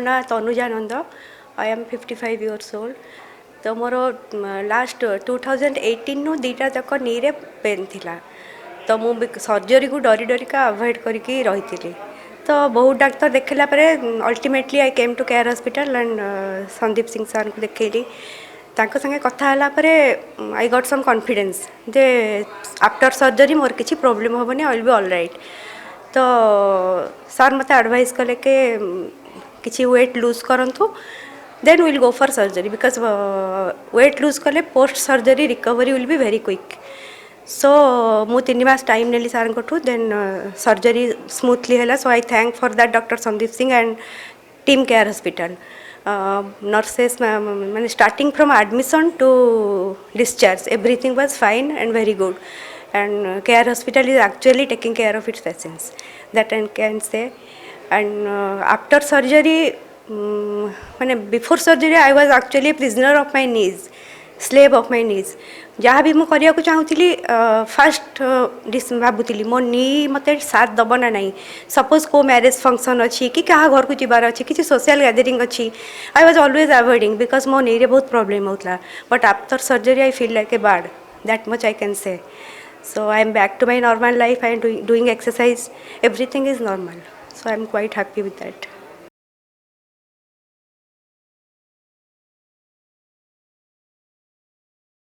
ना तनुजा नंद. I am 55 years old. तो more last 2018 नु दीटा तक नी रे पेन थिला. तो मु सर्जरी को डरी डरी का अवॉइड करके रही. तो बहुत डाक्टर देखला परे ultimately I came to Care Hospital and Sandeep Singh sir को देखली. तांको संगे कथा हला परे आई गॉट सम कॉन्फिडेंस जे आफ्टर सर्जरी मोर किसी प्रॉब्लम होबनी, I will be all right. तो सर मते एडवाइस कले के किसी वेट लूज करंतु then we will go for surgery because weight lose kale post surgery recovery will be very quick. So mu 3 मास टाइम नेली सर को then surgery smoothly hela. So I thank for that Dr. Sandeep Singh and team care hospital. Nurses man starting from admission to discharge everything was fine and very good, and care hospital is actually taking care of its patients, that I can say. And after surgery, माने before surgery I was actually prisoner of my knees, slave of my knees. जहाँ भी मुझे करने को चाहूली fast भावुली मो नी मत साथ दब ना नहीं. सपोज को मैरिज फंक्शन अच्छी कि क्या घर को जीवार अच्छी किसी सोशल गैदरिंग अच्छी, I was always avoiding because मो नी रे बहुत प्रॉब्लम होता. But after surgery I feel like a bird, that much I can say. So I am back to my normal life. I am doing exercise, everything is normal. So I am quite happy with that.